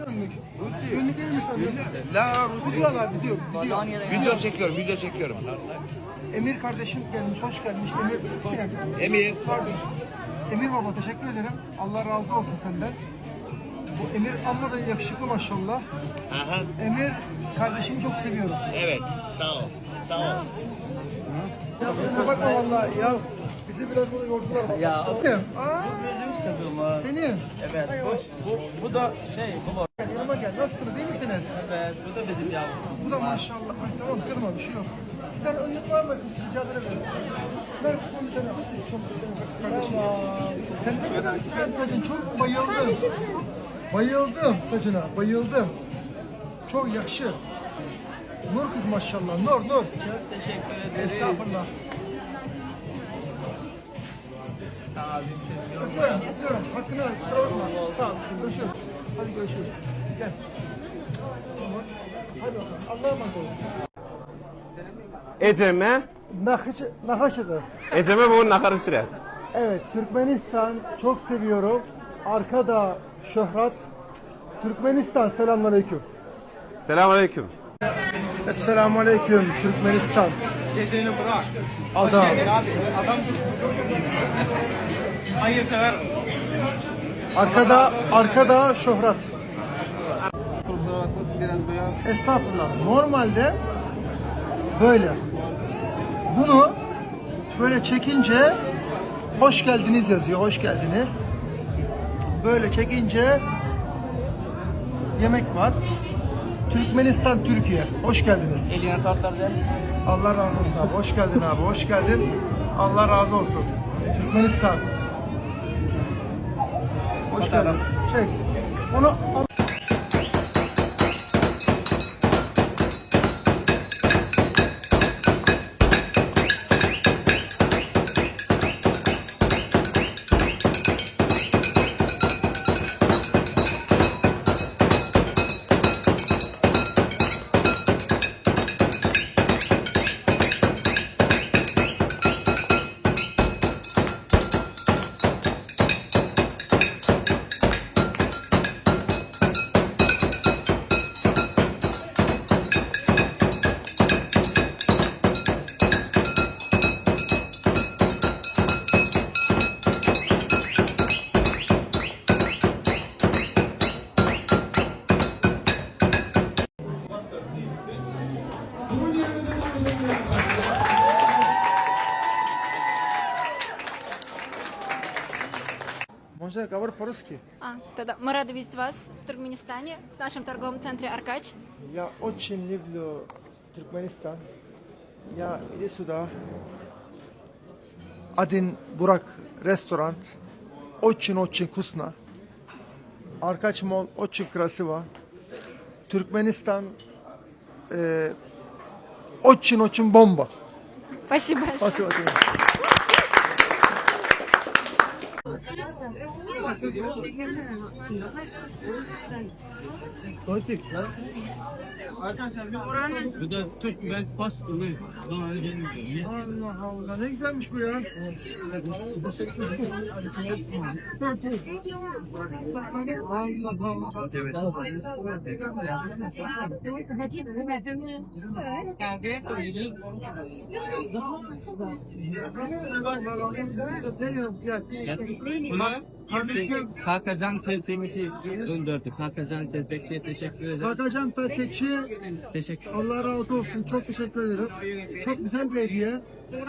önlük. Önlük verir misin? La Rusya. Video. Video çekiyorum. Emir kardeşim gelmiş, hoş gelmiş. Emir. Pardon. Emir baba teşekkür ederim. Allah razı olsun senden. Bu Emir amma da yakışıklı maşallah. Aha. Emir kardeşimi çok seviyorum. Evet. Sağ ol. Sağ ol. Ya kusura bakma vallahi ya. Bizi biraz burada yordular. Ya. Aa, Bizim kızım. senin. Evet. Bu da bu. Gel yanıma gel. Nasılsınız? İyi misiniz? Evet. Bu da bizim yavrumuz. Bu da maşallah. Ay, tamam kırma bir şey yok. Bir tane önlük var mı? Rica ederim. Ver bir tane. Çok kardeşim. Sen ne kadar güzel saçın. Çok bayıldım. Bayıldım saçına. Bayıldım. Çok yakışır. Nur kız maşallah. Nur. Çok teşekkür ederiz. Estağfurullah. Öpüyorum. Hakkını ver. Kusura bakma. Sağ ol. Görüşürüz. Hadi görüşürüz. Gel. Hadi bakalım. Allah'a emanet olun. Eceme, Nakaşı'da. Eceme bu nakarışıra. Evet, Türkmenistan çok seviyorum. Arkada Şöhrat. Türkmenistan, selamünaleyküm. Selamünaleyküm. Esselamualeyküm Türkmenistan. Cezeni bırak. Adam. Abi. Adam hayırsever. Arkada Şöhrat. Kusura bakmasın biraz böyle. Estağfurullah. Normalde böyle. Bunu böyle çekince hoş geldiniz yazıyor. Hoş geldiniz. Böyle çekince yemek var. Türkmenistan, Türkiye. Hoş geldiniz. Eline tatlar der misin? Allah razı olsun abi. Hoş geldin abi. Hoş geldin. Allah razı olsun. Türkmenistan. Hoş geldin. Çek. Onu al. Можно говорить по-русски? Тогда мы рады видеть вас в Туркменистане, в нашем торговом центре «Аркач». Я очень люблю Türkmenistan. Я иди сюда. Один Burak ресторан. Очень вкусно. Аркач Мол очень красиво. Türkmenistan очень бомба. Спасибо большое. Спасибо. Bu da Türkmen pastırı. Allah Allah ne güzelmiş bu ya. Bunlar Kakacan Tepsi'yi gönderdi. Kakacan Tepsi'ye teşekkür ederim. Bakacan Petekçi Teşekkür Allah razı olsun. Çok teşekkür ederim. Çok güzel bir hediye.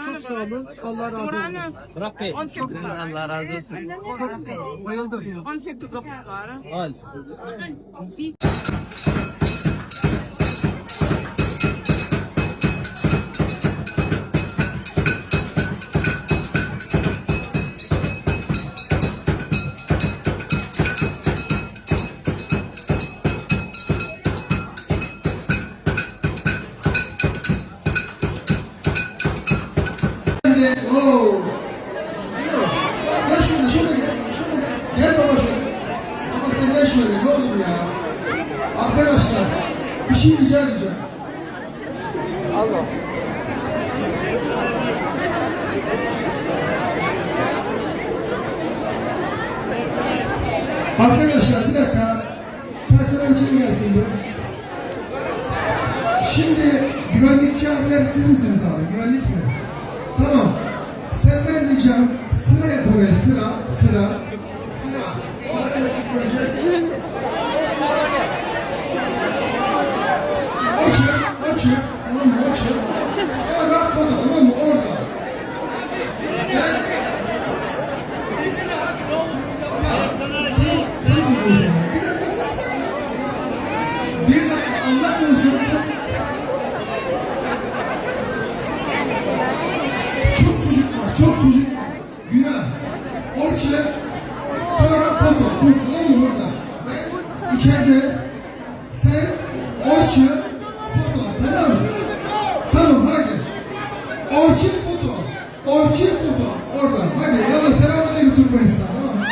Çok sağ olun. Allah razı olsun. Bırak Bey. Allah razı olsun. Çok güzel. Bayıldım. Al. Oo. Gel şöyle gel. Gel baba şöyle. Baba sen gel şöyle ne olur ya. Arkadaşlar bir şey rica edeceğim. Allah. Arkadaşlar bir dakika. Personel Sınıflar içeri gelsin be. Şimdi güvenlikçi abiler siz misiniz abi? Güvenlik mi? Tamam. Senden ricam sıra yap oraya, sıra. Oraya yapıp önce. Açın. Tamam mı? Açın. Sonra kodu, tamam mı? Orada. Gel. Baba, sen mi konuşuyorsun? Bir dakika, anlatmıyorsun. Çok çocuk var. Günah. Orçun. Sonra kodu. Tamam mı burada? Ben içeride. Sen Orçun. Foto, tamam mı? Tamam, hadi. Orçun foto. Orada. Hadi, yallah selamünaleyküm Türkmenistan, tamam mı?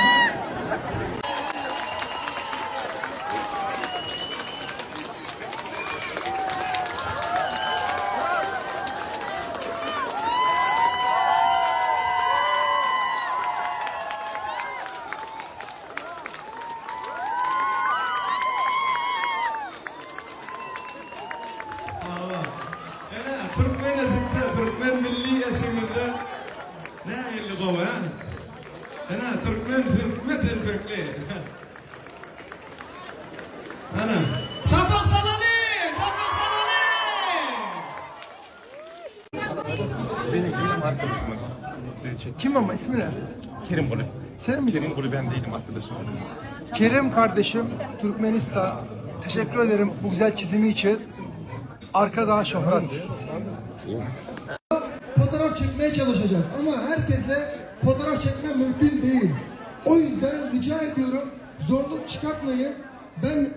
أنا تركمان أسمته تركمان ملي أسمته لا اللي قوي أنا تركمان مثل فكلي أنا çabuk sana ne? Benim arkadaşım. Kim ama ismi ne? Kerim Kulu. Sen mi? Kerim Kulu ben değilim arkadaşım. Kerim kardeşim, Türkmenistan. Teşekkür ederim bu güzel çizimi için. Arkada şöhret. Fotoğraf çekmeye çalışacağız ama herkesle fotoğraf çekmem mümkün değil. O yüzden rica ediyorum zorluk çıkartmayın. Ben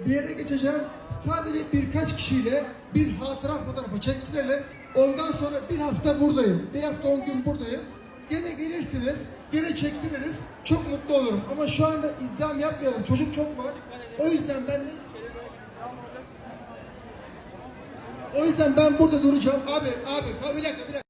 bir yere geçeceğim. Sadece birkaç kişiyle bir hatıra fotoğrafı çektirelim. Ondan sonra bir hafta buradayım. Bir hafta 10 gün buradayım. Gene gelirsiniz, gene çektiririz. Çok mutlu olurum. Ama şu anda izdiham yapmayalım. Çocuk çok var. O yüzden ben burada duracağım. Abi, bir dakika.